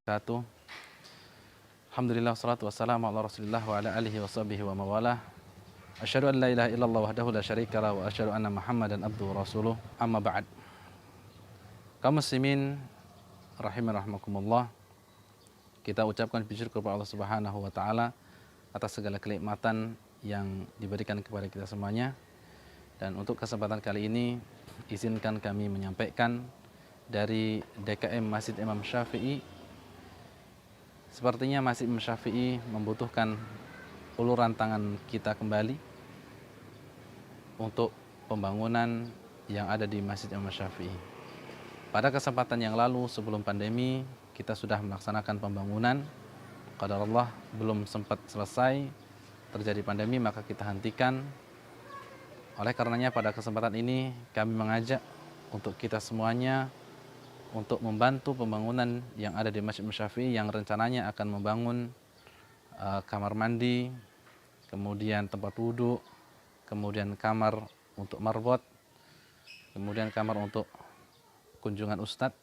Wabarakatuh. Alhamdulillah wassalatu wassalamu ala Rasulillah wa ala alihi wa sahbihi wa mawalah. Asyhadu an la ilaha illallah wahdahu la syarikalah wa asyhadu anna Muhammadan abduhu wa rasuluh. Amma ba'd. Kaum muslimin rahiman rahimakumullah. Kita ucapkan puji syukur kepada Allah Subhanahu wa taala atas segala kenikmatan yang diberikan kepada kita semuanya. Dan untuk kesempatan kali ini izinkan kami menyampaikan dari DKM Masjid Imam Syafi'i. Sepertinya Masjid Imam Syafi'i membutuhkan uluran tangan kita kembali untuk pembangunan yang ada di Masjid Imam Syafi'i. Pada kesempatan yang lalu sebelum pandemi kita sudah melaksanakan pembangunan. Qadarullah belum sempat selesai, terjadi pandemi maka kita hentikan. Oleh karenanya pada kesempatan ini kami mengajak untuk kita semuanya untuk membantu pembangunan yang ada di Masjid Imam Syafi'i yang rencananya akan membangun kamar mandi, kemudian tempat wudhu, kemudian kamar untuk marbot, kemudian kamar untuk kunjungan ustadz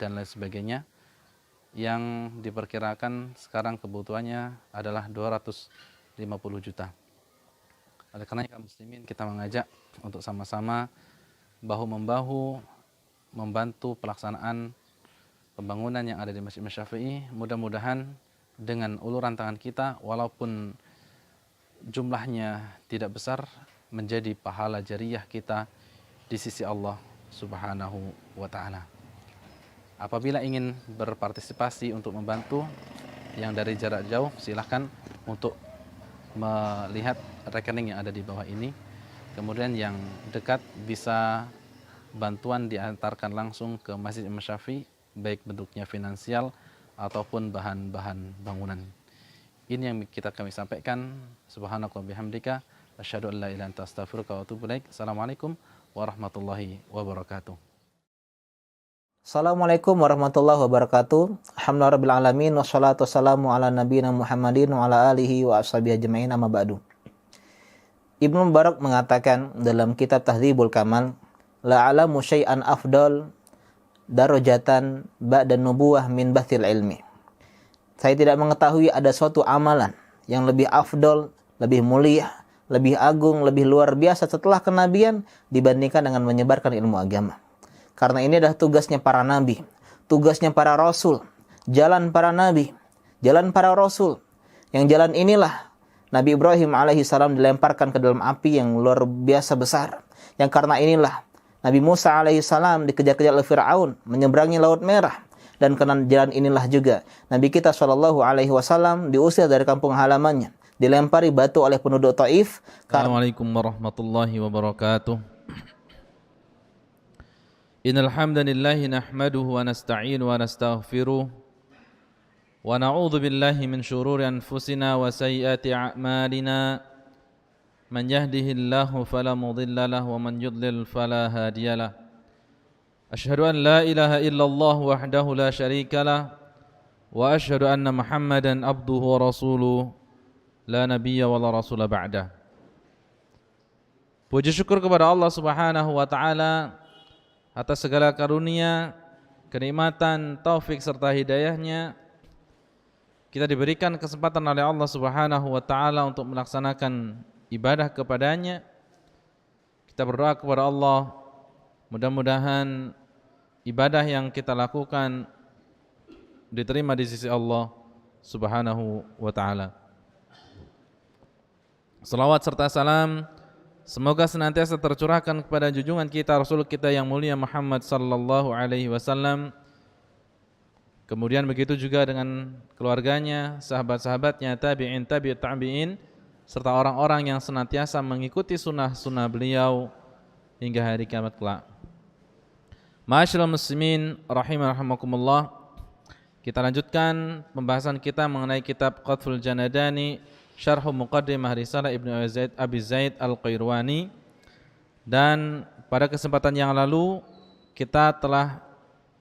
dan lain sebagainya, yang diperkirakan sekarang kebutuhannya adalah 250 juta. Oleh karena kaum muslimin kita mengajak untuk sama-sama bahu-membahu membantu pelaksanaan pembangunan yang ada di Masjid Imam Syafi'i. Mudah-mudahan dengan uluran tangan kita walaupun jumlahnya tidak besar menjadi pahala jariyah kita di sisi Allah Subhanahu wa taala. Apabila ingin berpartisipasi untuk membantu yang dari jarak jauh, silahkan untuk melihat rekening yang ada di bawah ini. Kemudian yang dekat bisa bantuan diantarkan langsung ke Masjid Imam Syafi'i, baik bentuknya finansial ataupun bahan-bahan bangunan. Ini yang kami sampaikan. Subhanaka wa bihamdika asyhadu an la ilaha illa anta astaghfiruka wa atubu ilaik. Assalamualaikum warahmatullahi wabarakatuh. Assalamualaikum warahmatullahi wabarakatuh. Alhamdulillahirabbil alamin wassalatu wassalamu ala nabiyina Muhammadin wa ala alihi wa ashabihi ajmain, amma ba'du. Ibnu Mubarak mengatakan dalam kitab Tahdzibul Kamal, la alamu syai'an afdal darajatan ba'da nubuwah min bathil ilmi. Saya tidak mengetahui ada suatu amalan yang lebih afdal, lebih mulia, lebih agung, lebih luar biasa setelah kenabian dibandingkan dengan menyebarkan ilmu agama. Karena ini adalah tugasnya para nabi, tugasnya para rasul, jalan para nabi, jalan para rasul. Yang jalan inilah Nabi Ibrahim alaihissalam dilemparkan ke dalam api yang luar biasa besar. Yang karena inilah Nabi Musa alaihissalam dikejar-kejar oleh Fir'aun, menyeberangi Laut Merah. Dan karena jalan inilah juga Nabi kita SAW diusir dari kampung halamannya, dilempari batu oleh penduduk Taif. Assalamualaikum warahmatullahi wabarakatuh. Innal hamdalillahi nahmaduhu wa nasta'inu wa nastaghfiruh wa na'udzu billahi min shururi anfusina wa sayyiati a'malina. Man yahdihillahu fala mudilla lahu wa man yudlil fala hadiyalah. Asyhadu an la ilaha illallah wahdahu la syarikalah wa asyhadu anna Muhammadan abduhu wa rasuluh la nabiyya wa la rasula ba'dah. Puji syukur kepada Allah Subhanahu wa taala atas segala karunia, kenikmatan, taufik serta hidayahnya. Kita diberikan kesempatan oleh Allah Subhanahu wa taala untuk melaksanakan ibadah kepadanya. Kita berdoa kepada Allah, mudah-mudahan ibadah yang kita lakukan diterima di sisi Allah Subhanahu wa taala. Salawat serta salam semoga senantiasa tercurahkan kepada junjungan kita Rasul kita yang mulia Muhammad sallallahu alaihi wasallam. Kemudian begitu juga dengan keluarganya, sahabat-sahabatnya, tabi'in, tabi'ut tabi'in, serta orang-orang yang senantiasa mengikuti sunnah-sunnah beliau hingga hari kiamat kelak. Ma'asyiral muslimin rahimakumullah. Kita lanjutkan pembahasan kita mengenai kitab Qatful Janadani, Syarh Muqaddimah Risalah Ibnu Abi Zaid Al-Qairwani. Dan pada kesempatan yang lalu kita telah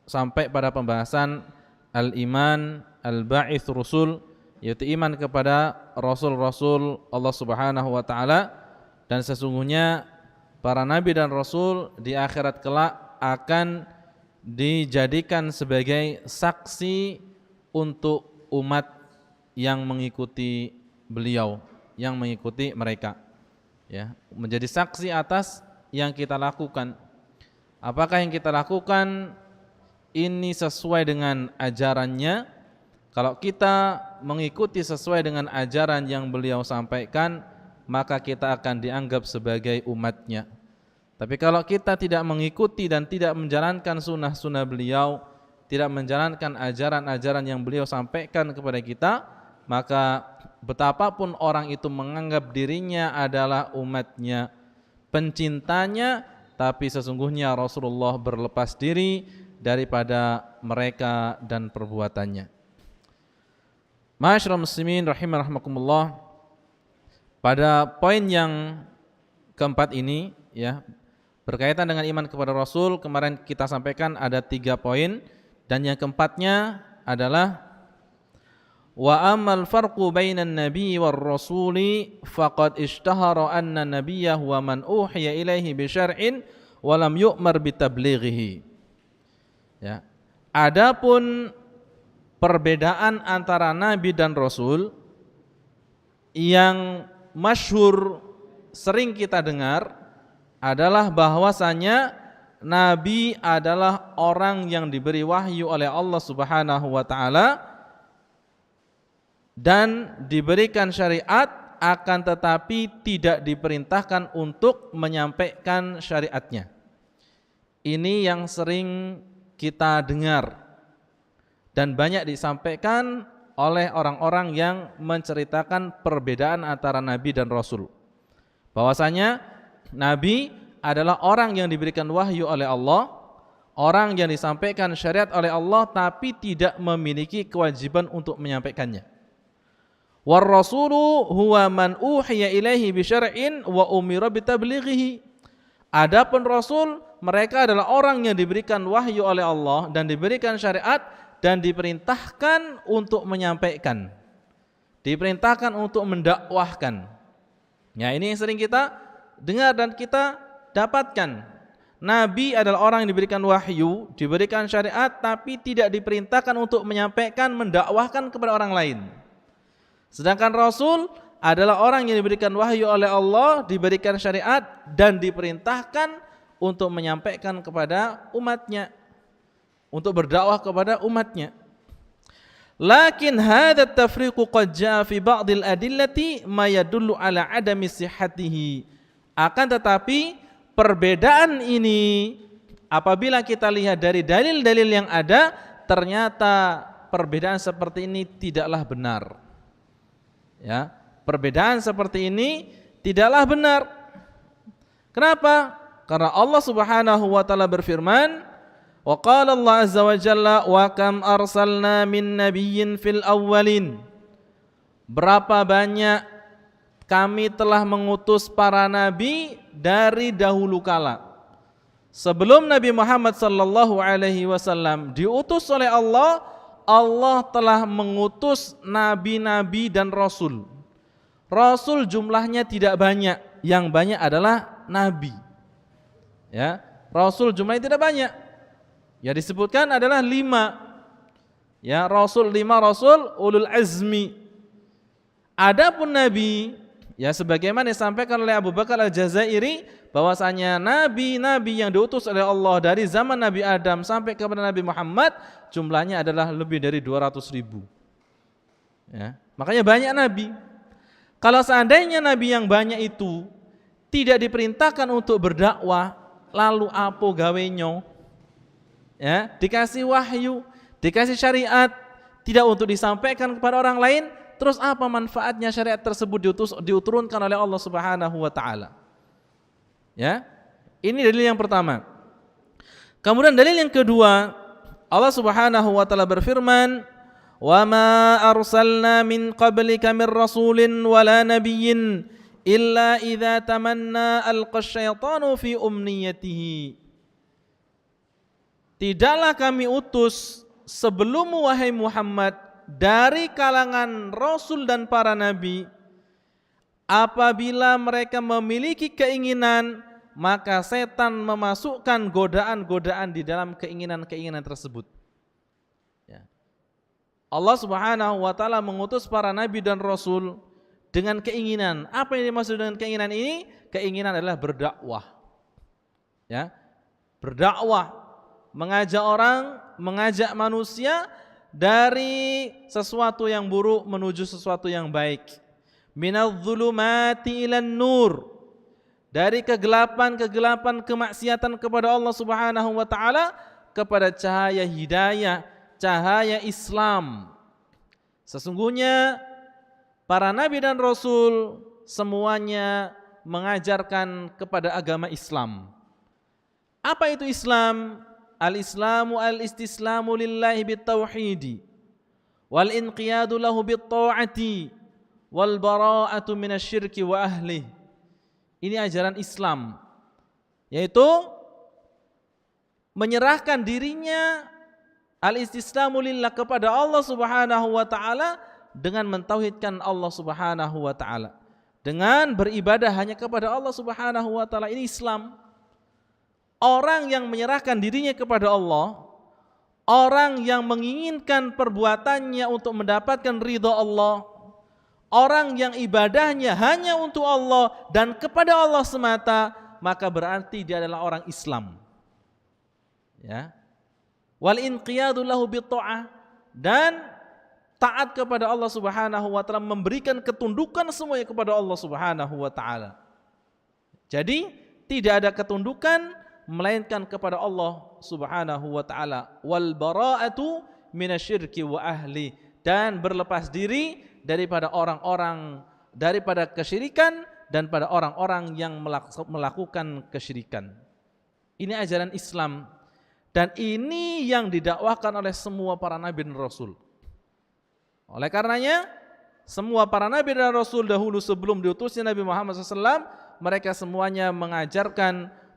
sampai pada pembahasan Al-Iman Al-Ba'its Rusul, yaitu iman kepada Rasul-Rasul Allah Subhanahu wa ta'ala. Dan sesungguhnya para nabi dan rasul di akhirat kelak akan dijadikan sebagai saksi untuk umat yang mengikuti beliau, yang mengikuti mereka, ya, menjadi saksi atas yang kita lakukan. Apakah yang kita lakukan ini sesuai dengan ajarannya? Kalau kita mengikuti sesuai dengan ajaran yang beliau sampaikan, maka kita akan dianggap sebagai umatnya. Tapi kalau kita tidak mengikuti dan tidak menjalankan sunnah-sunnah beliau, tidak menjalankan ajaran-ajaran yang beliau sampaikan kepada kita, maka betapapun orang itu menganggap dirinya adalah umatnya, pencintanya, tapi sesungguhnya Rasulullah berlepas diri daripada mereka dan perbuatannya. Ma'asyiral muslimin rahimakumullah, pada poin yang keempat ini, ya, berkaitan dengan iman kepada Rasul, kemarin kita sampaikan ada 3 poin, dan yang keempatnya adalah wa amal farqu bainan nabi war rasuli faqad ishtahara anna nabiyya huwa man uhiya ilaihi bi syar'in wa lam yu'mar bi tablighihi. Ya. Adapun perbedaan antara nabi dan rasul yang masyhur sering kita dengar adalah bahwasanya nabi adalah orang yang diberi wahyu oleh Allah Subhanahu wa taala dan diberikan syariat, akan tetapi tidak diperintahkan untuk menyampaikan syariatnya. Ini yang sering kita dengar dan banyak disampaikan oleh orang-orang yang menceritakan perbedaan antara nabi dan rasul. Bahwasanya nabi adalah orang yang diberikan wahyu oleh Allah, orang yang disampaikan syariat oleh Allah, tapi tidak memiliki kewajiban untuk menyampaikannya. War rasulu huwa man uhiya ilaihi bi syar'in wa umira bi tablighihi. Adapun rasul, mereka adalah orang yang diberikan wahyu oleh Allah dan diberikan syariat dan diperintahkan untuk menyampaikan, diperintahkan untuk mendakwahkan. Ya, ini yang sering kita dengar dan kita dapatkan. Nabi adalah orang yang diberikan wahyu, diberikan syariat, tapi tidak diperintahkan untuk menyampaikan, mendakwahkan kepada orang lain. Sedangkan Rasul adalah orang yang diberikan wahyu oleh Allah, diberikan syariat, dan diperintahkan untuk menyampaikan kepada umatnya, untuk berdakwah kepada umatnya. Lakin hadha at-tafriqu qad jaa fi ba'dil adillati ma yadullu ala adami sihhatihi. Akan tetapi perbedaan ini apabila kita lihat dari dalil-dalil yang ada, ternyata perbedaan seperti ini tidaklah benar. Ya, perbedaan seperti ini tidaklah benar. Kenapa? Karena Allah Subhanahu wa taala berfirman, wa qala Allah azza wa jalla wa kam arsalna min nabiyyin fil awwalin. Berapa banyak kami telah mengutus para nabi dari dahulu kala. Sebelum Nabi Muhammad sallallahu alaihi wasallam diutus oleh Allah, Allah telah mengutus nabi-nabi dan rasul. Rasul jumlahnya tidak banyak, yang banyak adalah nabi. Ya, rasul jumlahnya tidak banyak. Ya, disebutkan adalah 5. Ya, rasul 5 rasul ulul azmi. Adapun nabi, ya sebagaimana disampaikan oleh Abu Bakar Al-Jazairi, bahwasanya nabi-nabi yang diutus oleh Allah dari zaman Nabi Adam sampai kepada Nabi Muhammad jumlahnya adalah lebih dari 200.000. Ya, makanya banyak nabi. Kalau seandainya nabi yang banyak itu tidak diperintahkan untuk berdakwah, lalu apa gawenyo? Ya, dikasih wahyu, dikasih syariat, tidak untuk disampaikan kepada orang lain, terus apa manfaatnya syariat tersebut diturunkan oleh Allah Subhanahu wa taala? Ya, ini dalil yang pertama. Kemudian dalil yang kedua, Allah Subhanahu wa taala berfirman, "Wa ma arsalna min qablika min rasulin wala nabiyyin illa idza tamanna alqa asyaitanu fi umniyatihi." Tidaklah kami utus sebelummu wahai Muhammad dari kalangan rasul dan para nabi, apabila mereka memiliki keinginan, maka setan memasukkan godaan-godaan di dalam keinginan-keinginan tersebut. Ya. Allah Subhanahu wa taala mengutus para nabi dan rasul dengan keinginan. Apa yang dimaksud dengan keinginan ini? Keinginan adalah berdakwah. Ya. Berdakwah, mengajak orang, mengajak manusia dari sesuatu yang buruk menuju sesuatu yang baik. Minadh-dhulumati ilan nur. Dari kegelapan-kegelapan kemaksiatan kepada Allah Subhanahu wa taala kepada cahaya hidayah, cahaya Islam. Sesungguhnya para nabi dan rasul semuanya mengajarkan kepada agama Islam. Apa itu Islam? Al-Islamu al-istislamu lillahi bitauhidi wal inqiyadu lahu bitta'ati wal bara'atu minasyirki wa ahli. Ini ajaran Islam, yaitu menyerahkan dirinya al-istislamu lillah kepada Allah Subhanahu wa taala dengan mentauhidkan Allah Subhanahu wa taala, dengan beribadah hanya kepada Allah Subhanahu wa taala. Ini Islam. Orang yang menyerahkan dirinya kepada Allah, orang yang menginginkan perbuatannya untuk mendapatkan ridha Allah, orang yang ibadahnya hanya untuk Allah dan kepada Allah semata, maka berarti dia adalah orang Islam. Ya. Wal inqiyadu lahu bitta'ah, dan taat kepada Allah Subhanahu wa taala, memberikan ketundukan semuanya kepada Allah Subhanahu wa taala. Jadi tidak ada ketundukan melainkan kepada Allah Subhanahu wa taala. Wal bara'atu minasyirki wa ahli, dan berlepas diri daripada orang-orang, daripada kesyirikan dan pada orang-orang yang melakukan kesyirikan. Ini ajaran Islam, dan ini yang didakwahkan oleh semua para nabi dan rasul. Oleh karenanya semua para nabi dan rasul dahulu sebelum diutusnya Nabi Muhammad SAW, mereka semuanya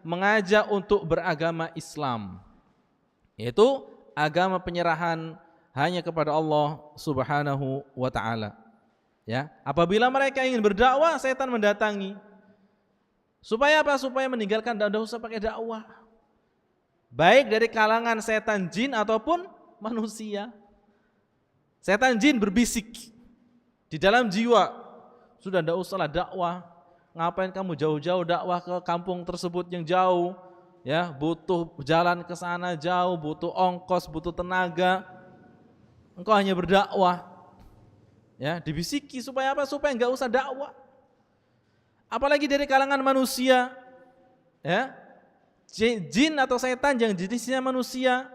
mengajak untuk beragama Islam, yaitu agama penyerahan hanya kepada Allah Subhanahu wa taala. Ya, apabila mereka ingin berdakwah, setan mendatangi. Supaya apa? Supaya meninggalkan, tidak usah pakai dakwah. Baik dari kalangan setan jin ataupun manusia. Setan jin berbisik di dalam jiwa, sudah tidak usahlah dakwah. Ngapain kamu jauh-jauh dakwah ke kampung tersebut yang jauh, ya, butuh jalan ke sana jauh, butuh ongkos, butuh tenaga. Engkau hanya berdakwah, ya, dibisiki supaya apa? Supaya enggak usah dakwah. Apalagi dari kalangan manusia, ya, jin atau setan yang jenisnya manusia,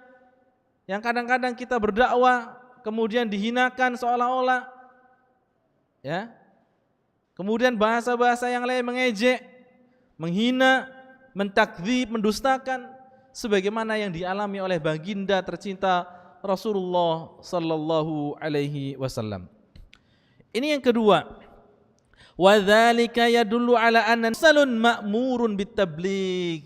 yang kadang-kadang kita berdakwah kemudian dihinakan seolah-olah, ya. Kemudian bahasa-bahasa yang lain mengejek, menghina, mentakdzib, mendustakan, sebagaimana yang dialami oleh baginda tercinta Rasulullah sallallahu alaihi wasallam. Ini yang kedua. Wa dzalika yadullu ala anna salun ma'murun bitabligh.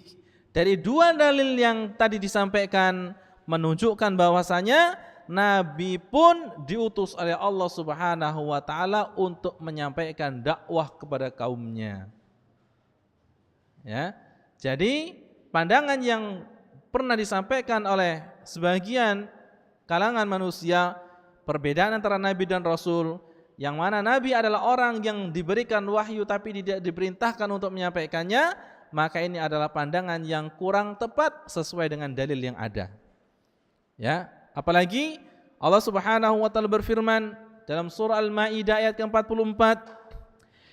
Dari dua dalil yang tadi disampaikan menunjukkan bahwasanya Nabi pun diutus oleh Allah Subhanahu wa taala untuk menyampaikan dakwah kepada kaumnya. Ya. Jadi pandangan yang pernah disampaikan oleh sebagian kalangan manusia, perbedaan antara nabi dan rasul, yang mana nabi adalah orang yang diberikan wahyu tapi tidak diperintahkan untuk menyampaikannya, maka ini adalah pandangan yang kurang tepat sesuai dengan dalil yang ada. Ya. Apalagi Allah Subhanahu wa taala berfirman dalam surah Al-Maidah ayat ke-44,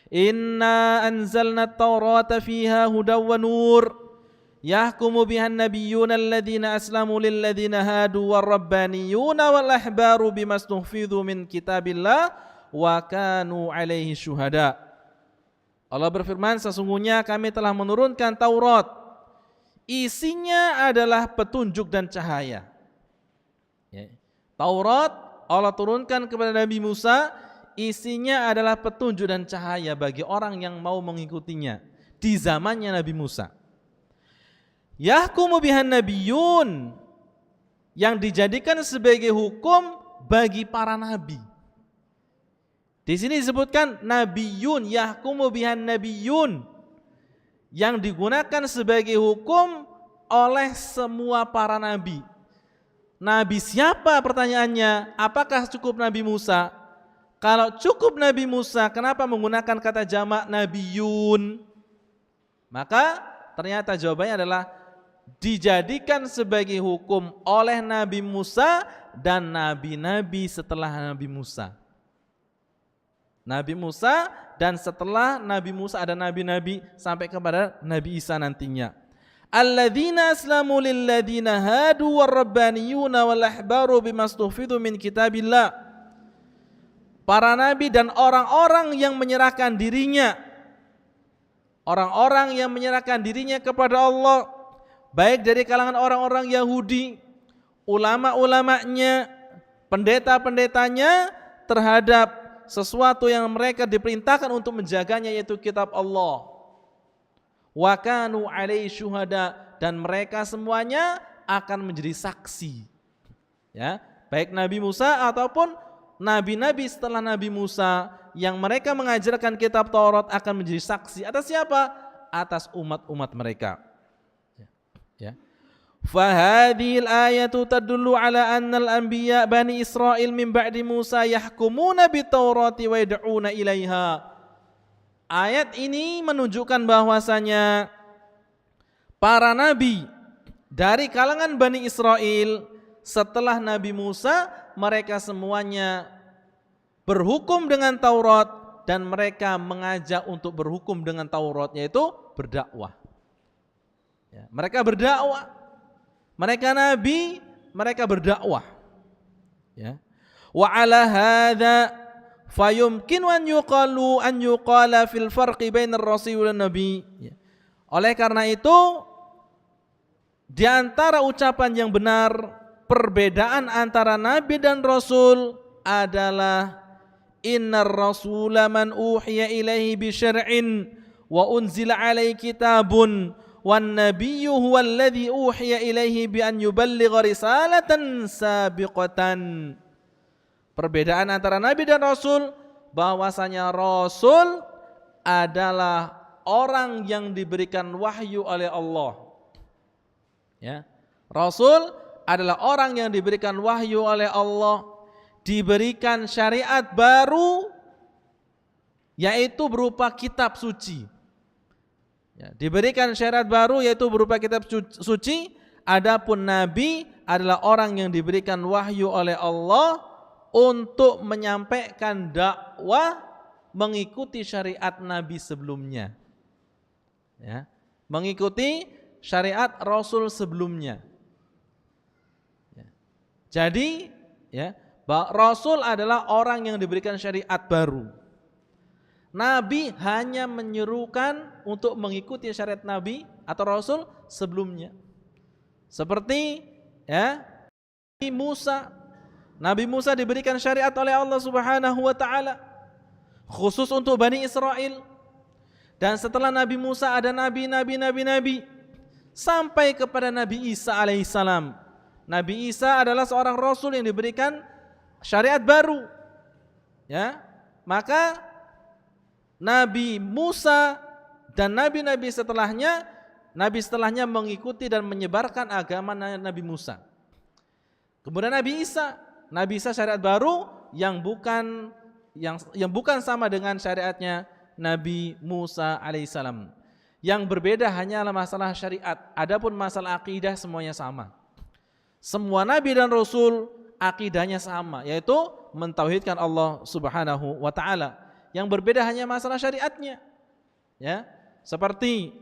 Inna anzalna at-taurata fiha hudaw wa nur yahkumu bihan nabiyyuna alladhina aslamu lilladhina hadu war-rabbaniyuna wal ahbaru bimastuhfidhu min kitabillah wa kanu alaihi syuhada. Allah berfirman, sesungguhnya kami telah menurunkan Taurat, isinya adalah petunjuk dan cahaya. Ya. Taurat Allah turunkan kepada Nabi Musa, isinya adalah petunjuk dan cahaya bagi orang yang mau mengikutinya di zamannya Nabi Musa. Yahkumu bihan nabiyyun, yang dijadikan sebagai hukum bagi para nabi. Di sini disebutkan nabiyyun, yahkumu bihan nabiyyun, yang digunakan sebagai hukum oleh semua para nabi. Nabi siapa pertanyaannya? Apakah cukup Nabi Musa? Kalau cukup Nabi Musa, kenapa menggunakan kata jamak nabiyun? Maka ternyata jawabannya adalah dijadikan sebagai hukum oleh Nabi Musa dan nabi-nabi setelah Nabi Musa. Nabi Musa dan setelah Nabi Musa ada nabi-nabi sampai kepada Nabi Isa nantinya. Alladzina aslamu lilladzina hadu warabbaniyuna wal ahbaru bimastuhfidu min kitabillah. Para nabi dan orang-orang yang menyerahkan dirinya, orang-orang yang menyerahkan dirinya kepada Allah, baik dari kalangan orang-orang Yahudi, ulama-ulamanya, pendeta-pendetanya, terhadap sesuatu yang mereka diperintahkan untuk menjaganya, yaitu kitab Allah. Wa kanu alaihi syuhada, dan mereka semuanya akan menjadi saksi. Ya, baik Nabi Musa ataupun nabi-nabi setelah Nabi Musa yang mereka mengajarkan kitab Taurat akan menjadi saksi atas siapa? Atas umat-umat mereka. Ya. Fahadhil ayatu tadullu ala annal anbiya bani Israil min ba'di Musa yahkumuna bitaurati wa yad'una ilaiha. Ayat ini menunjukkan bahwasanya para nabi dari kalangan Bani Israel setelah Nabi Musa, mereka semuanya berhukum dengan Taurat dan mereka mengajak untuk berhukum dengan Taurat, yaitu berdakwah. Ya, mereka berdakwah, mereka nabi, mereka berdakwah. Ya. Wa ala hadza fayumkinu an yuqala fil farqi bainar rasul wan nabi. Ya. Oleh karena itu, di antara ucapan yang benar, perbedaan antara nabi dan rasul adalah innar rasula man uhiya ilaihi bi syar'in wa unzila alaihi kitabun wan nabiyyu huwa alladhi uhiya ilaihi bi an yuballigha risalatan sabiqatan. Perbedaan antara nabi dan rasul bahwasanya rasul adalah orang yang diberikan wahyu oleh Allah. Ya. Rasul adalah orang yang diberikan wahyu oleh Allah, diberikan syariat baru, yaitu berupa kitab suci. Ya, diberikan syariat baru yaitu berupa kitab suci. Adapun nabi adalah orang yang diberikan wahyu oleh Allah untuk menyampaikan dakwah mengikuti syariat nabi sebelumnya. Ya, mengikuti syariat rasul sebelumnya. Jadi, ya, rasul adalah orang yang diberikan syariat baru. Nabi hanya menyerukan untuk mengikuti syariat nabi atau rasul sebelumnya. Seperti ya, Nabi Musa diberikan syariat oleh Allah Subhanahu wa taala khusus untuk Bani Israel. Dan setelah Nabi Musa ada nabi sampai kepada Nabi Isa alaihissalam. Nabi Isa adalah seorang rasul yang diberikan syariat baru. Ya, maka Nabi Musa dan nabi-nabi setelahnya mengikuti dan menyebarkan agama Nabi Musa. Kemudian Nabi Isa syariat baru yang bukan sama dengan syariatnya Nabi Musa alaihissalam. Yang berbeda hanyalah masalah syariat. Adapun masalah akidah semuanya sama. Semua nabi dan rasul akidahnya sama, yaitu mentauhidkan Allah Subhanahu wa taala. Yang berbeda hanya masalah syariatnya. Ya, seperti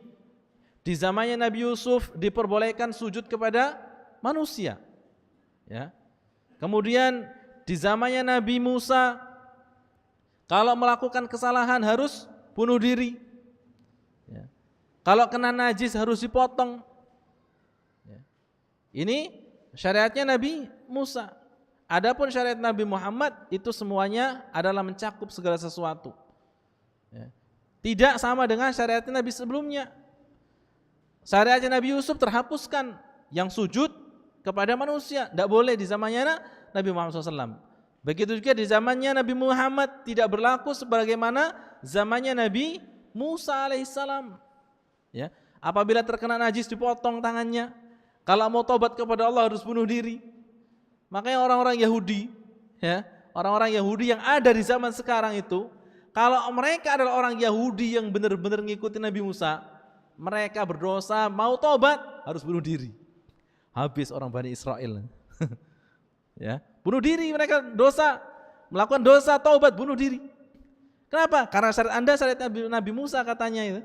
di zamannya Nabi Yusuf diperbolehkan sujud kepada manusia. Ya. Kemudian di zamannya Nabi Musa kalau melakukan kesalahan harus bunuh diri. Ya. Kalau kena najis harus dipotong. Ya. Ini syariatnya Nabi Musa. Adapun syariat Nabi Muhammad itu semuanya adalah mencakup segala sesuatu. Ya. Tidak sama dengan syariat Nabi sebelumnya. Syariatnya Nabi Yusuf terhapuskan, yang sujud kepada manusia tidak boleh di zamannya Nabi Muhammad SAW. Begitu juga di zamannya Nabi Muhammad tidak berlaku sebagaimana zamannya Nabi Musa alaihissalam. Ya. Apabila terkena najis dipotong tangannya. Kalau mau tobat kepada Allah harus bunuh diri. Makanya orang-orang Yahudi, ya, orang-orang Yahudi yang ada di zaman sekarang itu, kalau mereka adalah orang Yahudi yang benar-benar ngikutin Nabi Musa, mereka berdosa, mau tobat harus bunuh diri. Habis orang Bani Israel. Ya, bunuh diri mereka, dosa, melakukan dosa, taubat, bunuh diri. Kenapa? Karena syariat Anda syariat Nabi Musa katanya itu.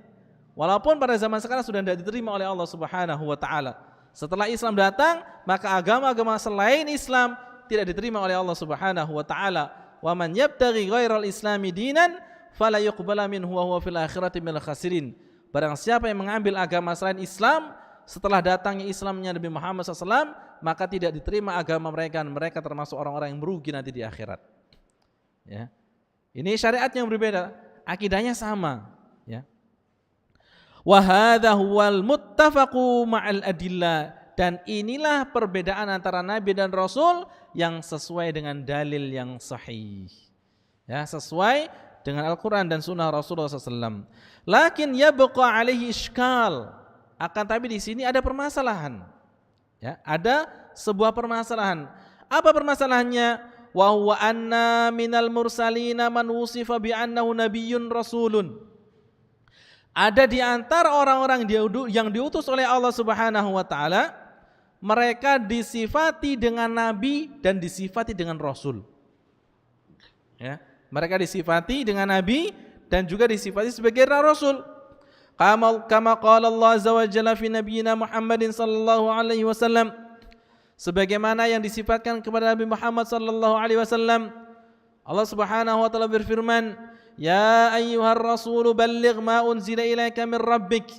Walaupun pada zaman sekarang sudah tidak diterima oleh Allah Subhanahu wa taala. Setelah Islam datang, maka agama-agama selain Islam tidak diterima oleh Allah Subhanahu wa taala. Wa man yabtaghi ghairal islami dinan fala yuqbala minhu wa huwa fil akhirati minal khasirin. Barang siapa yang mengambil agama selain Islam setelah datangnya Islamnya Nabi Muhammad SAW, maka tidak diterima agama mereka, dan mereka termasuk orang-orang yang merugi nanti di akhirat. Ya. Ini syariat yang berbeda, akidahnya sama, ya. Wa hadza huwal muttafaqu ma'al adillah, dan inilah perbedaan antara nabi dan rasul yang sesuai dengan dalil yang sahih. Ya, sesuai dengan Al-Qur'an dan sunnah Rasulullah SAW. Lakin yabqa alaihi iskal, akan tapi di sini ada permasalahan. Ya, ada sebuah permasalahan. Apa permasalahannya? Wa huwa anna minal mursalina man wusifa bi annahu nabiyyun rasulun. Ada di antara orang-orang yang diutus oleh Allah Subhanahu wa taala, mereka disifati dengan nabi dan disifati dengan rasul. Ya, mereka disifati dengan nabi dan juga disifati sebagai rasul. Kama qala Allah azza wa jalla fi nabiyyina Muhammadin sallallahu alaihi wasallam, sebagaimana yang disifatkan kepada Nabi Muhammad sallallahu alaihi wasallam. Allah Subhanahu wa taala berfirman, ya ayyuhar rasul balligh ma unzila ilaika min rabbik.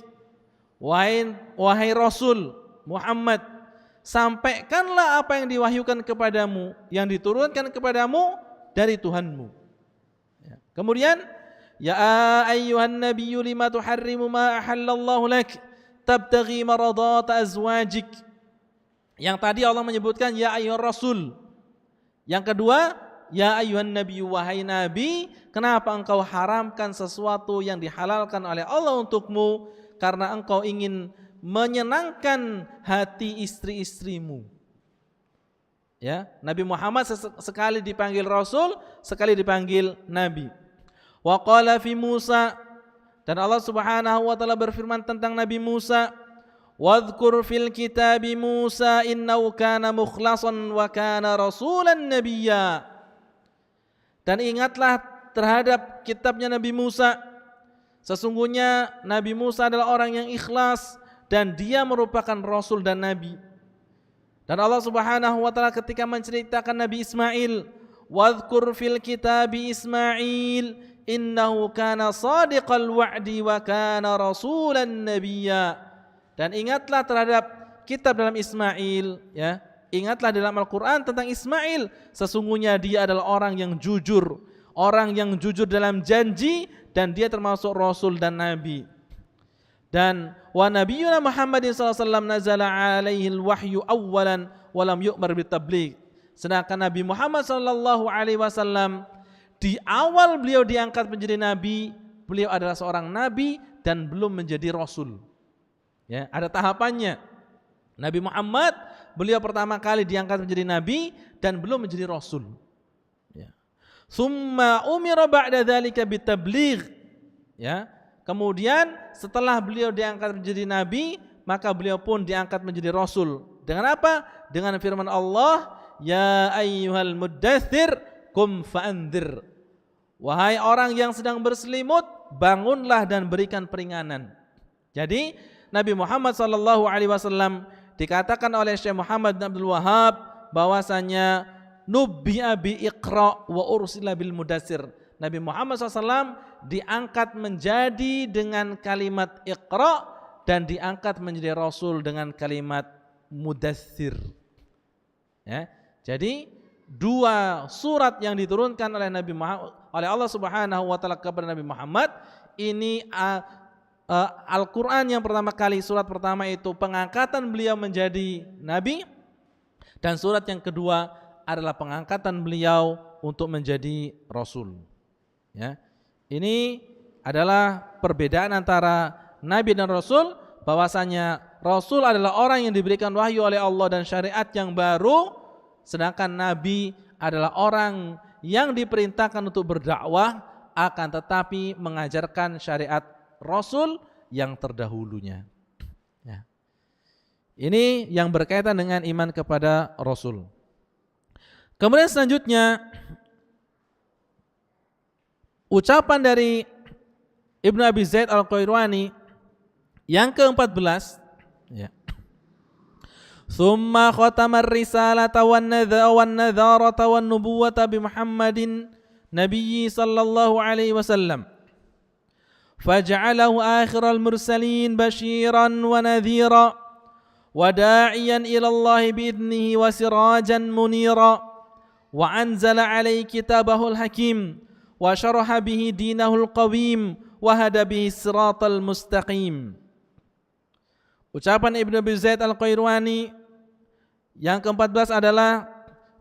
Wahai Rasul Muhammad, sampaikanlah apa yang diwahyukan kepadamu, yang diturunkan kepadamu dari Tuhanmu. Ya. Kemudian, ya ayyuhan nabiyyu lima tuharrimu ma ahallallahu lak tabtaghi maradata azwajik. Yang tadi Allah menyebutkan ya ayyuhar rasul. Yang kedua, ya ayyuhan nabiyyu, wahai nabi, kenapa engkau haramkan sesuatu yang dihalalkan oleh Allah untukmu? Karena engkau ingin menyenangkan hati istri-istrimu. Ya, Nabi Muhammad sekali dipanggil rasul, sekali dipanggil nabi. Wa qala fi Musa, dan Allah Subhanahu wa taala berfirman tentang Nabi Musa, wadhkur fil kitabi Musa innahu kana mukhlasan wa kana rasulan nabiyya. Dan ingatlah terhadap kitabnya Nabi Musa, sesungguhnya Nabi Musa adalah orang yang ikhlas dan dia merupakan rasul dan nabi. Dan Allah Subhanahu wa taala ketika menceritakan Nabi Ismail, wadhkur fil kitabi Ismail innahu kana sadiqal wa'di wa kana rasulan nabiyya. Dan ingatlah terhadap kitab dalam Ismail, ya. Ingatlah dalam Al-Qur'an tentang Ismail, sesungguhnya dia adalah orang yang jujur dalam janji, dan dia termasuk rasul dan nabi. Dan wa nabiyyuna Muhammadin sallallahu alaihi wasallam nazala alaihi alwahyu awwalan wa lam yu'mar bitabligh. Sedangkan Nabi Muhammad sallallahu alaihi wasallam di awal beliau diangkat menjadi nabi, beliau adalah seorang nabi dan belum menjadi rasul. Ya, ada tahapannya. Nabi Muhammad beliau pertama kali diangkat menjadi nabi dan belum menjadi rasul. Ya. Tsumma umira ba'da dzalika bitabligh. Ya. Kemudian setelah beliau diangkat menjadi nabi, maka beliau pun diangkat menjadi rasul. Dengan apa? Dengan firman Allah, ya ayyuhal muddatsir qum fa'andzir. Wahai orang yang sedang berselimut, bangunlah dan berikan peringanan. Jadi Nabi Muhammad sallallahu alaihi wasallam dikatakan oleh Syekh Muhammad bin Abdul Wahhab bahwasanya nubbi'a bi iqra wa ursila bil mudatsir. Nabi Muhammad SAW diangkat menjadi dengan kalimat iqra dan diangkat menjadi rasul dengan kalimat mudatsir. Ya, jadi dua surat yang diturunkan oleh Nabi Muhammad, oleh Allah Subhanahu wa taala kepada Nabi Muhammad ini Al-Quran yang pertama kali, surat pertama itu pengangkatan beliau menjadi nabi, dan surat yang kedua adalah pengangkatan beliau untuk menjadi rasul. Ya, ini adalah perbedaan antara nabi dan rasul, bahwasanya rasul adalah orang yang diberikan wahyu oleh Allah dan syariat yang baru, sedangkan nabi adalah orang yang diperintahkan untuk berdakwah, akan tetapi mengajarkan syariat Rasul yang terdahulunya. Ya. Ini yang berkaitan dengan iman kepada Rasul. Kemudian selanjutnya ucapan dari Ibnu Abi Zaid Al-Qayrawani yang ke-14, ya. Tsumma khatama ar-risalata wan-nadharata wan-nubuwwata bi Muhammadin nabiyyi sallallahu alaihi wasallam faj'alahu akhiral mursalin basyiran wa nadhira wa da'iyan ila Allah bi'idnihi wa sirajan munira wa anzala alaihi kitabahul hakim wa syaraha bihi dinahul qawim wa hada bihi siratal mustaqim. Ucapan Ibnu Abi Zaid Al-Qayrawani yang ke-14 adalah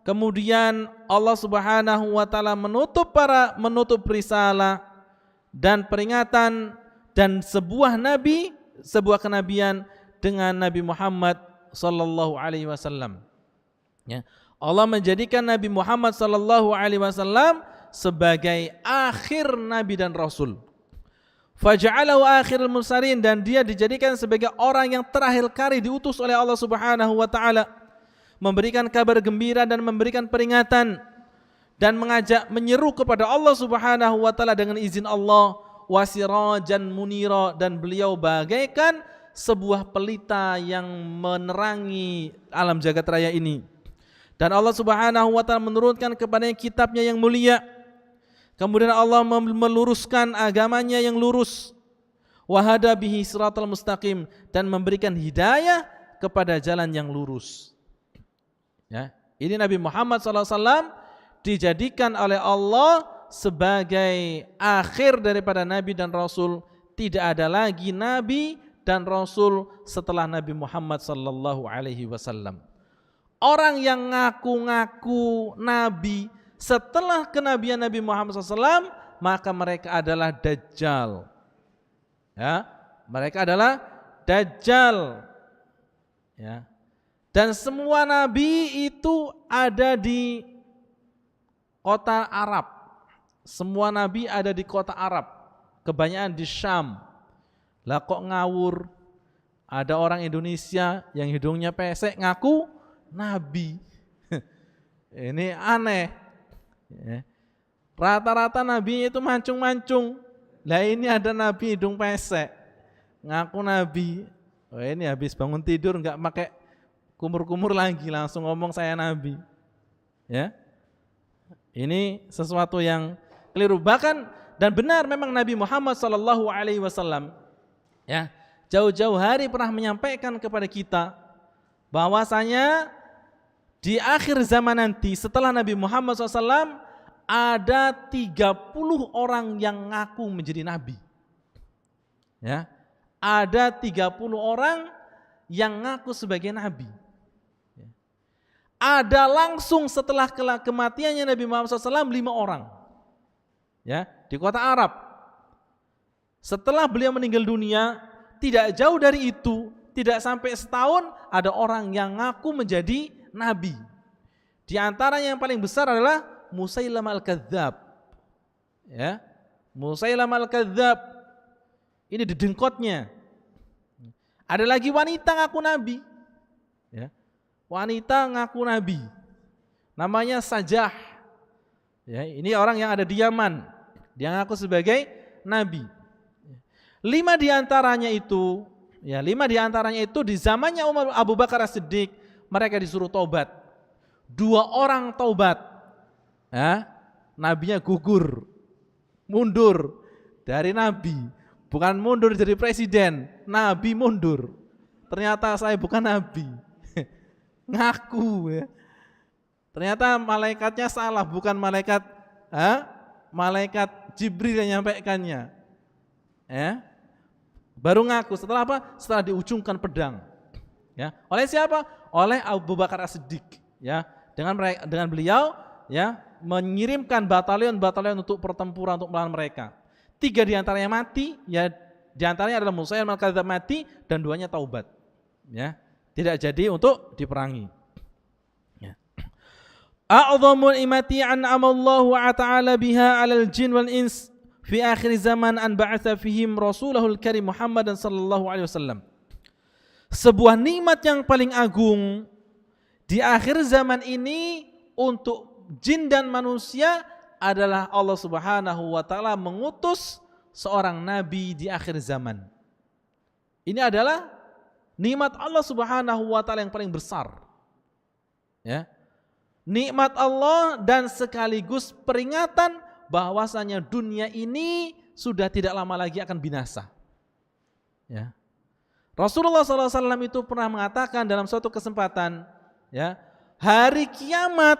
kemudian Allah Subhanahu wa taala menutup risalah dan peringatan dan sebuah kenabian dengan Nabi Muhammad sallallahu alaihi wasallam. Ya. Allah menjadikan Nabi Muhammad sallallahu alaihi wasallam sebagai akhir nabi dan rasul. Faja'alahu akhirul mursalin, dan dia dijadikan sebagai orang yang terakhir kali diutus oleh Allah Subhanahu wa taala, memberikan kabar gembira dan memberikan peringatan dan mengajak menyeru kepada Allah Subhanahu wa taala dengan izin Allah, wasirajan munira, dan beliau bagaikan sebuah pelita yang menerangi alam jagat raya ini. Dan Allah Subhanahu wa taala menurunkan kepadanya kitabnya yang mulia. Kemudian Allah meluruskan agamanya yang lurus. Wahada bihi siratal mustaqim, dan memberikan hidayah kepada jalan yang lurus. Ya, ini Nabi Muhammad SAW dijadikan oleh Allah sebagai akhir daripada Nabi dan Rasul. Tidak ada lagi Nabi dan Rasul setelah Nabi Muhammad SAW. Orang yang ngaku-ngaku Nabi setelah kenabian Nabi Muhammad SAW, maka mereka adalah Dajjal. Ya, mereka adalah Dajjal. Ya. Dan semua nabi itu ada di kota Arab. Semua nabi ada di kota Arab. Kebanyakan di Syam. Lah kok ngawur? Ada orang Indonesia yang hidungnya pesek ngaku nabi. Ini aneh. Ya. Rata-rata nabi itu mancung-mancung. Lah ini ada nabi hidung pesek ngaku nabi. Oh, ini habis bangun tidur enggak pakai kumur-kumur lagi, langsung ngomong saya nabi. Ya. Ini sesuatu yang keliru. Bahkan dan benar memang Nabi Muhammad SAW ya, jauh-jauh hari pernah menyampaikan kepada kita bahwasanya di akhir zaman nanti setelah Nabi Muhammad SAW ada 30 orang yang ngaku menjadi nabi. Ya. Ada 30 orang yang ngaku sebagai nabi. Ya. Ada langsung setelah kematiannya Nabi Muhammad SAW 5 orang. Ya, di kota Arab. Setelah beliau meninggal dunia, tidak jauh dari itu, tidak sampai setahun, ada orang yang ngaku menjadi nabi. Di antara yang paling besar adalah Musailamah Al-Kadzdzab. Ya. Musailamah Al-Kadzdzab. Ini dedengkotnya. Ada lagi wanita ngaku nabi. Ya. Wanita ngaku nabi. Namanya Sajah. Ya, ini orang yang ada di Yaman. Dia ngaku sebagai nabi. 5 diantaranya itu, ya 5 diantaranya itu di zamannya Abu Bakar As-Siddiq, mereka disuruh taubat. 2 orang taubat. Ya, nabinya gugur, mundur dari nabi. Bukan mundur jadi presiden, nabi mundur. Ternyata saya bukan nabi. Ngaku ya. Ternyata malaikatnya salah, bukan malaikat Jibril yang menyampaikannya. Ya. Baru ngaku setelah apa? Setelah diujungkan pedang. Ya. Oleh siapa? Oleh Abu Bakar As-Siddiq. Ya. Dengan beliau ya mengirimkan batalion-batalion untuk pertempuran untuk melawan mereka. 3 diantaranya mati, ya diantaranya adalah Musailamah Al-Kadzdzab mati dan 2-nya taubat. Ya. Tidak jadi untuk diperangi. Ya. a'dhamul imati an'amallahu ta'ala biha 'alal jin wal ins fi akhir zaman an ba'atha fihim rasulahul karim Muhammadan sallallahu alaihi wasallam. Sebuah nikmat yang paling agung di akhir zaman ini untuk jin dan manusia adalah Allah Subhanahu wa taala mengutus seorang nabi di akhir zaman. Ini adalah nikmat Allah Subhanahu wa taala yang paling besar. Ya. Nikmat Allah dan sekaligus peringatan bahwasanya dunia ini sudah tidak lama lagi akan binasa. Ya. Rasulullah SAW itu pernah mengatakan dalam suatu kesempatan, ya, hari kiamat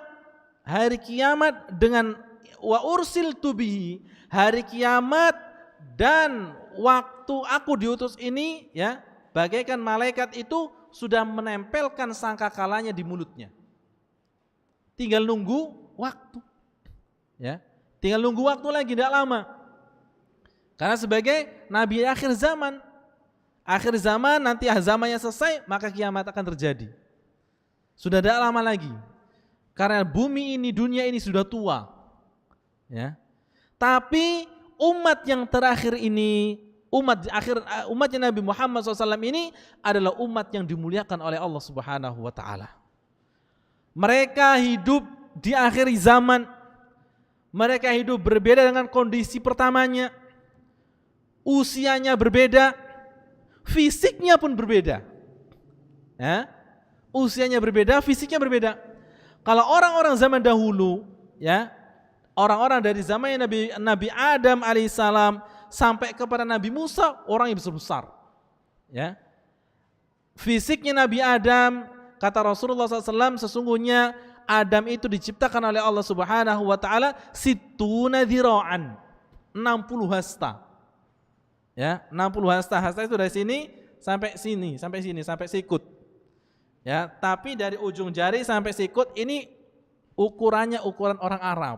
dengan wa ursiltu bihi, hari kiamat dan waktu aku diutus ini, ya, bagaikan malaikat itu sudah menempelkan sangkakalanya di mulutnya. Tinggal nunggu waktu, ya, tinggal nunggu waktu lagi, tidak lama. Karena sebagai nabi akhir zaman nanti zamannya selesai maka kiamat akan terjadi. Sudah tidak lama lagi. Karena bumi ini, dunia ini sudah tua, ya. Tapi umat yang terakhir ini, umatnya Nabi Muhammad SAW ini adalah umat yang dimuliakan oleh Allah Subhanahu wa taala. Mereka hidup di akhir zaman. Mereka hidup berbeda dengan kondisi pertamanya. Usianya berbeda, fisiknya pun berbeda. Ya? Usianya berbeda, fisiknya berbeda. Kalau orang-orang zaman dahulu, ya, orang-orang dari zamannya Nabi Adam alaihissalam sampai kepada Nabi Musa, orang yang besar-besar. Ya. Fisiknya Nabi Adam, kata Rasulullah SAW, sesungguhnya Adam itu diciptakan oleh Allah Subhanahu wa taala situna dhira'an, 60 hasta. Ya, 60 hasta. Hasta itu dari sini sampai sini, sampai sikut. Ya, tapi dari ujung jari sampai sikut ini ukurannya ukuran orang Arab.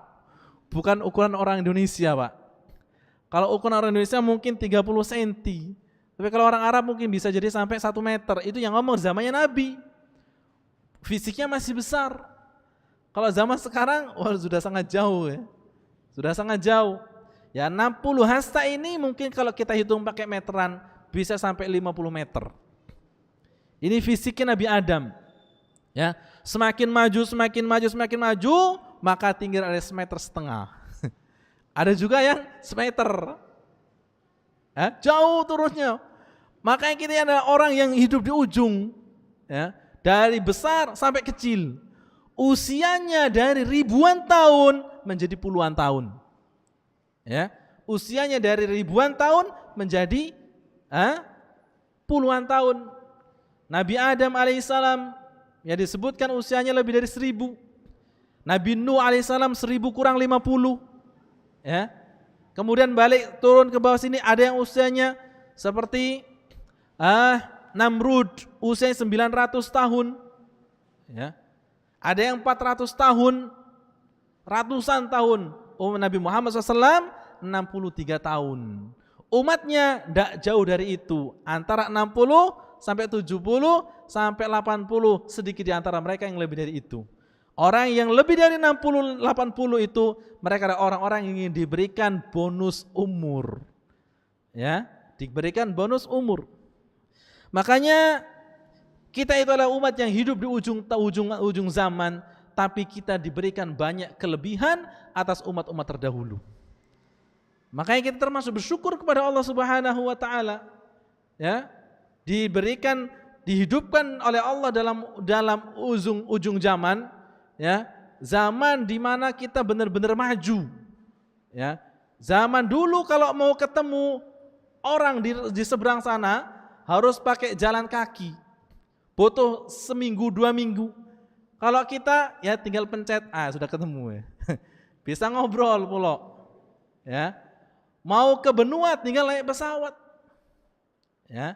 Bukan ukuran orang Indonesia, Pak. Kalau ukuran orang Indonesia mungkin 30 cm. Tapi kalau orang Arab mungkin bisa jadi sampai 1 meter. Itu yang ngomong zamannya Nabi. Fisiknya masih besar. Kalau zaman sekarang, wah, sudah sangat jauh, ya. Sudah sangat jauh. Ya, 60 hasta ini mungkin kalau kita hitung pakai meteran bisa sampai 50 meter. Ini fisiknya Nabi Adam. Ya, semakin maju, maka tinggi ada 1,5 meter. Ada juga yang 1 meter. Ya, jauh turunnya. Makanya kita adalah orang yang hidup di ujung. Ya, dari besar sampai kecil. Usianya dari ribuan tahun menjadi puluhan tahun. Ya, usianya dari ribuan tahun menjadi puluhan tahun. Nabi Adam alaihissalam ya disebutkan usianya lebih dari 1000. Nabi Nuh alaihissalam 1000 kurang 50. Ya. Kemudian balik turun ke bawah sini ada yang usianya seperti Namrud, usianya 900 tahun. Ya. Ada yang 400 tahun, ratusan tahun. Nabi Muhammad SAW 63 tahun. Umatnya tidak jauh dari itu, antara 60 sampai 70 sampai 80, sedikit di antara mereka yang lebih dari itu. Orang yang lebih dari 60 80 itu mereka adalah orang-orang yang ingin diberikan bonus umur. Ya, diberikan bonus umur. Makanya kita itu adalah umat yang hidup di ujung zaman, tapi kita diberikan banyak kelebihan atas umat-umat terdahulu. Makanya kita termasuk bersyukur kepada Allah Subhanahu wa taala. Ya, dihidupkan oleh Allah dalam ujung zaman, ya, zaman di mana kita benar-benar maju. Ya, zaman dulu kalau mau ketemu orang di seberang sana harus pakai jalan kaki. Butuh 1 minggu 2 minggu. Kalau kita ya tinggal pencet, sudah ketemu, ya. Bisa ngobrol pula. Ya. Mau ke benua tinggal naik pesawat. Ya.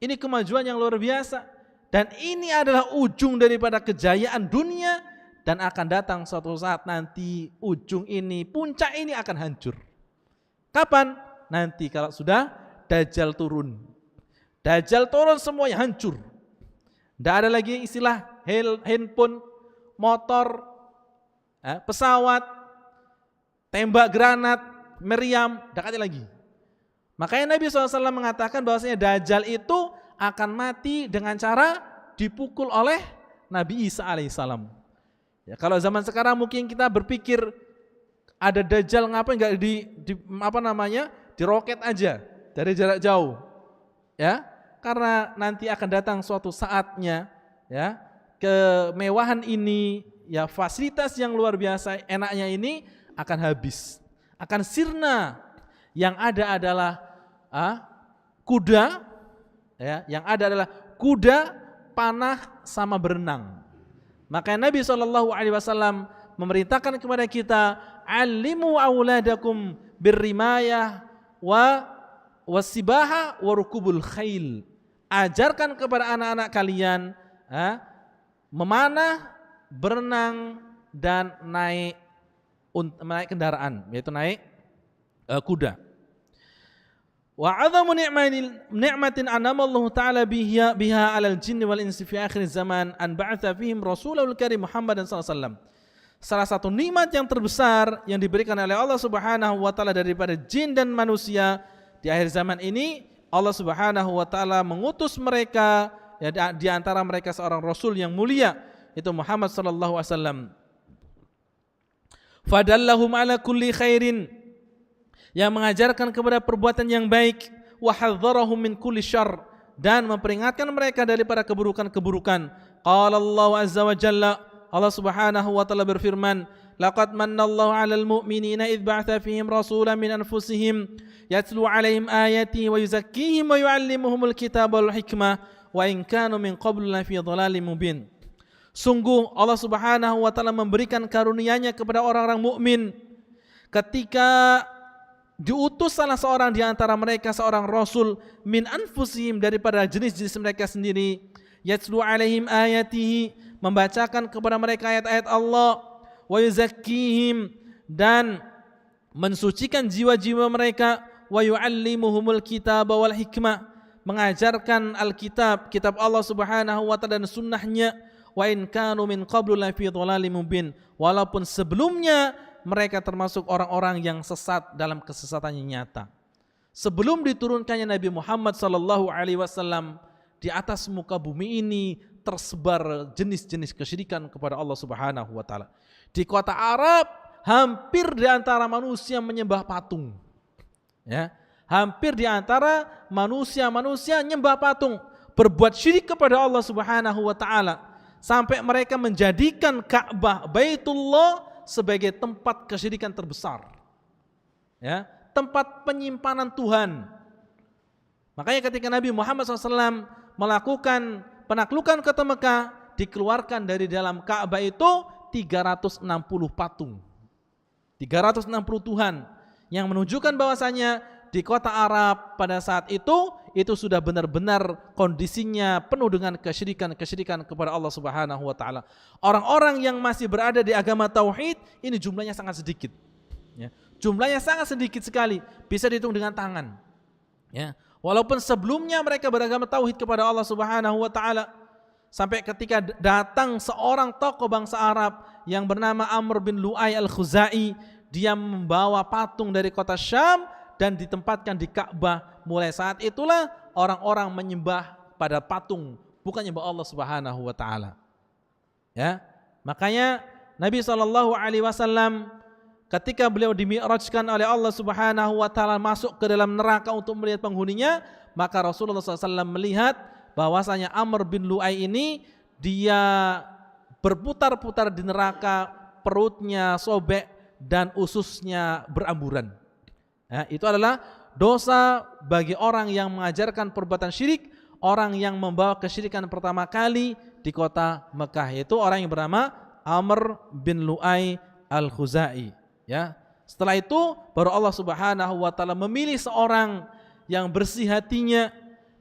Ini kemajuan yang luar biasa, dan ini adalah ujung daripada kejayaan dunia, dan akan datang suatu saat nanti ujung ini, puncak ini akan hancur. Kapan? Nanti kalau sudah Dajjal turun. Dajjal turun semuanya hancur. Tidak ada lagi istilah handphone, motor, pesawat, tembak granat, meriam, dekati lagi. Makanya Nabi SAW mengatakan bahwasanya Dajjal itu akan mati dengan cara dipukul oleh Nabi Isa alaihissalam. Ya, kalau zaman sekarang mungkin kita berpikir ada Dajjal ngapain nggak diroket aja dari jarak jauh, ya, karena nanti akan datang suatu saatnya, ya, kemewahan ini, ya, fasilitas yang luar biasa enaknya ini akan habis, akan sirna. Yang ada adalah kuda, ya, yang ada adalah kuda, panah, sama berenang. Maka Nabi SAW memerintahkan kepada kita, alimu auladakum birrimayah wasibaha warukubul khail. Ajarkan kepada anak-anak kalian memanah, berenang, dan naik kendaraan, yaitu naik kuda. Wa 'adhamu ni'matin an'ama Allah Ta'ala biha 'alal jinni wal insi fi akhir zaman an ba'atha fihim rasulul karim Muhammadan sallallahu alaihi wasallam. Salah satu nikmat yang terbesar yang diberikan oleh Allah Subhanahu wa taala daripada jin dan manusia di akhir zaman ini, Allah Subhanahu wa taala mengutus mereka, ya, di antara mereka seorang rasul yang mulia, itu Muhammad sallallahu alaihi wasallam. Fadallahum ala kulli khairin, yang mengajarkan kepada perbuatan yang baik, wa hadzarahum min kulli syarr, dan memperingatkan mereka daripada keburukan-keburukan. Qala Allah azza wa jalla, Allah Subhanahu wa taala berfirman, laqad mannallahu 'alal mu'minina idh ba'atha fihim rasulan min anfusihim yatlu 'alaihim ayatihi wa yuzakkihim wa yu'allimuhumul kitaba wal hikmah wa in kanu min qablu lafi dhalalin mubin. Sungguh Allah Subhanahu wa taala memberikan karunia-Nya kepada orang-orang mukmin ketika diutus salah seorang di antara mereka, seorang rasul min anfusihim, daripada jenis-jenis mereka sendiri, yatlu 'alaihim ayatihi, membacakan kepada mereka ayat-ayat Allah, wa yuzakkihim, dan mensucikan jiwa-jiwa mereka, wa yu'allimuhumul kitaba wal hikmah, mengajarkan Alkitab, kitab Allah Subhanahu wa taala dan sunnahnya, wa in kanu min qablu lafi dhalalin mubin, walaupun sebelumnya mereka termasuk orang-orang yang sesat dalam kesesatan yang nyata. Sebelum diturunkannya Nabi Muhammad sallallahu alaihi wasallam, di atas muka bumi ini tersebar jenis-jenis kesyirikan kepada Allah Subhanahu wa taala. Di kota Arab hampir di antara manusia menyembah patung. Ya, hampir di antara manusia menyembah patung, berbuat syirik kepada Allah Subhanahu wa taala, sampai mereka menjadikan Ka'bah Baitullah sebagai tempat kesyirikan terbesar. Ya, tempat penyimpanan Tuhan. Makanya ketika Nabi Muhammad SAW melakukan penaklukan kota Mekah, dikeluarkan dari dalam Ka'bah itu 360 patung. 360 Tuhan, yang menunjukkan bahwasanya di kota Arab pada saat itu sudah benar-benar kondisinya penuh dengan kesyirikan kepada Allah Subhanahu wa taala. Orang-orang yang masih berada di agama tauhid ini jumlahnya sangat sedikit. Ya, jumlahnya sangat sedikit sekali, bisa dihitung dengan tangan. Ya, walaupun sebelumnya mereka beragama tauhid kepada Allah Subhanahu wa taala, sampai ketika datang seorang tokoh bangsa Arab yang bernama Amr bin Lu'ay al-Khuzai, dia membawa patung dari kota Syam dan ditempatkan di Ka'bah. Mulai saat itulah orang-orang menyembah pada patung, bukan menyembah Allah Subhanahu wa taala. Ya, makanya Nabi SAW ketika beliau dimi'rajkan oleh Allah Subhanahu wa taala masuk ke dalam neraka untuk melihat penghuninya, maka Rasulullah SAW melihat bahwasanya Amr bin Lu'ay ini dia berputar-putar di neraka, perutnya sobek dan ususnya beramburan. Ya, itu adalah dosa bagi orang yang mengajarkan perbuatan syirik, orang yang membawa kesyirikan pertama kali di kota Mekah, yaitu orang yang bernama Amr bin Lu'ay al-Khuzai. Ya, setelah itu baru Allah Subhanahu wa taala memilih seorang yang bersih hatinya,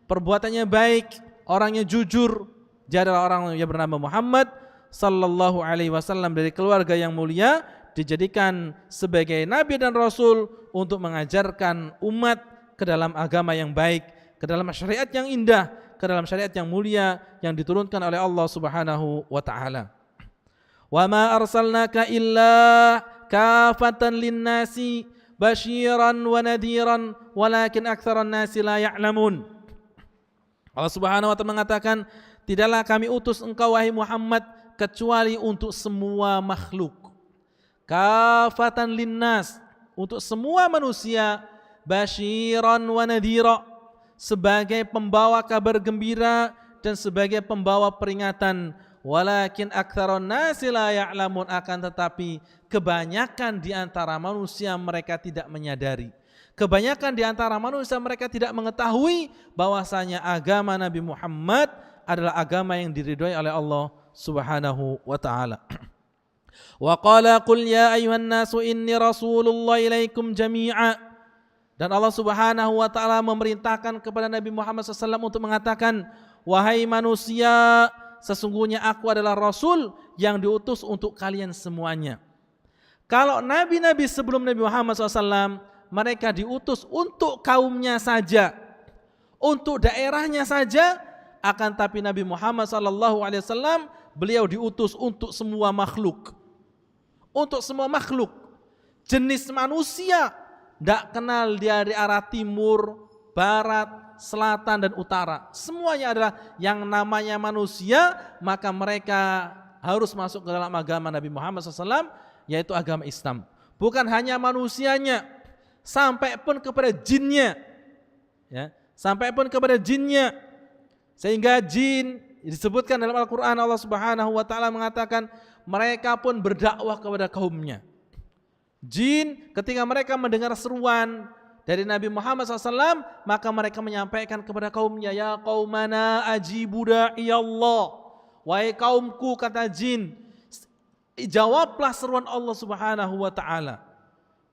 perbuatannya baik, orangnya jujur. Dia adalah orang yang bernama Muhammad sallallahu alaihi wasallam, dari keluarga yang mulia, dijadikan sebagai nabi dan rasul untuk mengajarkan umat ke dalam agama yang baik, ke dalam syariat yang indah, ke dalam syariat yang mulia yang diturunkan oleh Allah Subhanahu wa taala. Wa ma arsalnaka illa kafatan linnasi basyiran wa nadhiran walakin aktsaran nasi la ya'lamun. Allah Subhanahu wa taala mengatakan, tidaklah kami utus engkau wahai Muhammad kecuali untuk semua makhluk. Kafatan linnas, untuk semua manusia, basyiran wa nadhira, sebagai pembawa kabar gembira dan sebagai pembawa peringatan. Walakin aktsaran nasi la ya'lamun, akan tetapi kebanyakan di antara manusia mereka tidak menyadari. Kebanyakan di antara manusia mereka tidak mengetahui bahwasanya agama Nabi Muhammad adalah agama yang diridhoi oleh Allah Subhanahu wa taala. Wa qala qul ya ayyuhan nasu inni rasulullah ilaikum jami'a. Dan Allah Subhanahu wa taala memerintahkan kepada Nabi Muhammad SAW untuk mengatakan, wahai manusia, sesungguhnya aku adalah Rasul yang diutus untuk kalian semuanya. Kalau nabi-nabi sebelum Nabi Muhammad SAW, mereka diutus untuk kaumnya saja, untuk daerahnya saja, akan tapi Nabi Muhammad SAW, beliau diutus untuk semua makhluk. Untuk semua makhluk. Jenis manusia, tidak kenal dari arah timur, barat, selatan dan utara. Semuanya adalah yang namanya manusia, maka mereka harus masuk ke dalam agama Nabi Muhammad SAW, yaitu agama Islam. Bukan hanya manusianya, sampai pun kepada jinnya. Ya, sampai pun kepada jinnya. Sehingga jin disebutkan dalam Al-Quran, Allah Subhanahu wa taala mengatakan mereka pun berdakwah kepada kaumnya. Jin ketika mereka mendengar seruan dari Nabi Muhammad SAW, maka mereka menyampaikan kepada kaumnya, ya qaumana ajibu da'iyallah, wahai kaumku, kata jin, jawablah seruan Allah Subhanahu wa taala.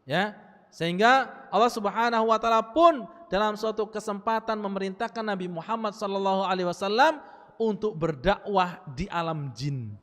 Ya, sehingga Allah Subhanahu wa taala pun dalam suatu kesempatan memerintahkan Nabi Muhammad SAW untuk berdakwah di alam jin.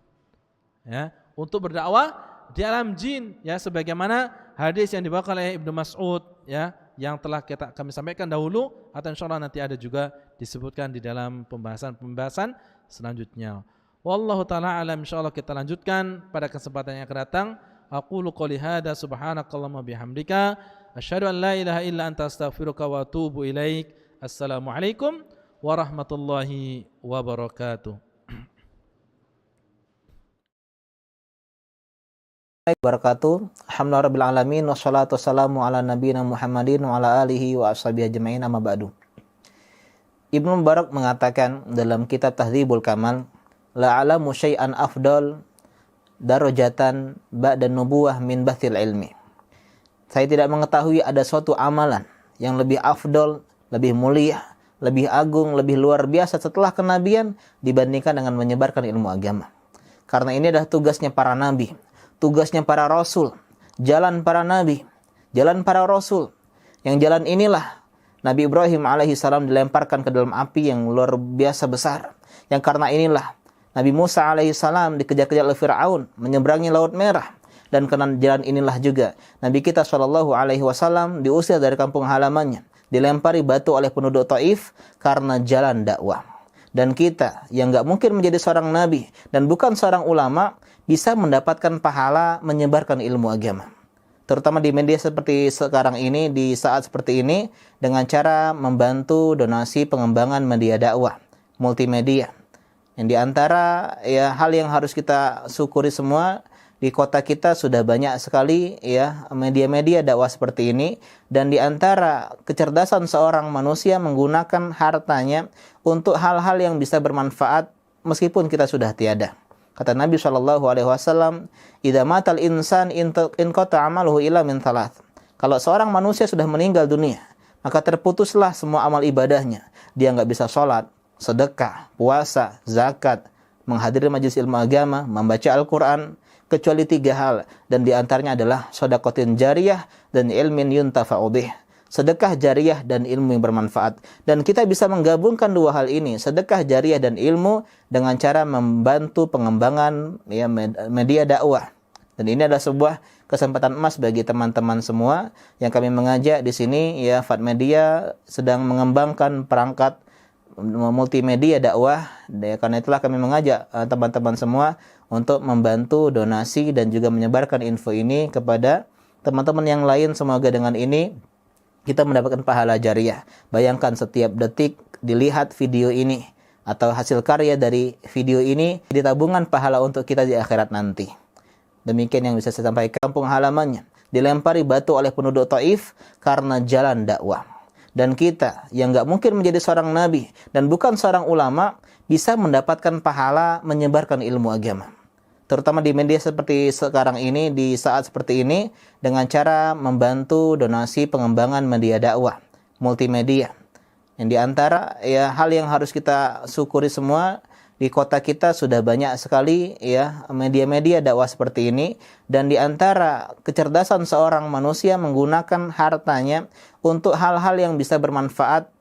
Ya, untuk berdakwah di alam jin, ya, sebagaimana hadis yang dibawakan oleh Ibnu Mas'ud, ya, yang telah kami sampaikan dahulu, atau insyaallah nanti ada juga disebutkan di dalam pembahasan selanjutnya. Wallahu taala alam, insyaallah kita lanjutkan pada kesempatan yang akan datang. Aqulu qouli hadza subhanakallahumma bihamdika asyhadu an la ilaha illa anta astaghfiruka wa atubu ilaik. Assalamualaikum warahmatullahi wabarakatuh. Barakatuh. Alhamdulillahirabbil alamin wassalatu wassalamu ala nabiyina Muhammadin wa ala alihi wa ashabihi ajmain, amma ba'du. Ibnu Mubarak mengatakan dalam kitab Tahdzibul Kamal, la alamu syai'an afdal darajatan ba'da nubuwah min bathil ilmi. Saya tidak mengetahui ada suatu amalan yang lebih afdal, lebih mulia, lebih agung, lebih luar biasa setelah kenabian dibandingkan dengan menyebarkan ilmu agama. Karena ini adalah tugasnya para nabi, tugasnya para rasul, jalan para nabi, jalan para rasul. Yang jalan inilah Nabi Ibrahim alaihissalam dilemparkan ke dalam api yang luar biasa besar. Yang karena inilah Nabi Musa alaihissalam dikejar-kejar oleh Fir'aun, menyeberangi Laut Merah. Dan karena jalan inilah juga Nabi kita SAW diusir dari kampung halamannya, dilempari batu oleh penduduk Taif karena jalan dakwah. Dan kita yang gak mungkin menjadi seorang nabi dan bukan seorang ulama, bisa mendapatkan pahala menyebarkan ilmu agama. Terutama di media seperti sekarang ini, di saat seperti ini, dengan cara membantu donasi pengembangan media dakwah, multimedia. Yang diantara ya hal yang harus kita syukuri semua, di kota kita sudah banyak sekali ya media-media dakwah seperti ini, dan di antara kecerdasan seorang manusia menggunakan hartanya untuk hal-hal yang bisa bermanfaat meskipun kita sudah tiada. Kata Nabi SAW, idza matal insan inqata amaluhu illa min thalath. Kalau seorang manusia sudah meninggal dunia, maka terputuslah semua amal ibadahnya. Dia enggak bisa sholat, sedekah, puasa, zakat, menghadiri majelis ilmu agama, membaca Al-Quran, kecuali 3 hal, dan di antaranya adalah shadaqatin jariyah dan ilmin yuntafa'u bih. Sedekah jariyah dan ilmu yang bermanfaat. Dan kita bisa menggabungkan 2 hal ini, sedekah jariyah dan ilmu, dengan cara membantu pengembangan ya, media dakwah. Dan ini adalah sebuah kesempatan emas bagi teman-teman semua yang kami mengajak di sini. Ya, Fat Media sedang mengembangkan perangkat multimedia dakwah. Karena itulah kami mengajak teman-teman semua untuk membantu donasi dan juga menyebarkan info ini kepada teman-teman yang lain. Semoga dengan ini kita mendapatkan pahala jariah. Bayangkan setiap detik dilihat video ini atau hasil karya dari video ini di tabungan pahala untuk kita di akhirat nanti. Demikian yang bisa saya sampaikan. Kampung halamannya dilempari batu oleh penduduk Taif karena jalan dakwah. Dan kita yang nggak mungkin menjadi seorang nabi dan bukan seorang ulama bisa mendapatkan pahala menyebarkan ilmu agama. Terutama di media seperti sekarang ini, di saat seperti ini, dengan cara membantu donasi pengembangan media dakwah, multimedia. Yang diantara ya hal yang harus kita syukuri semua, di kota kita sudah banyak sekali ya media-media dakwah seperti ini, dan di antara kecerdasan seorang manusia menggunakan hartanya untuk hal-hal yang bisa bermanfaat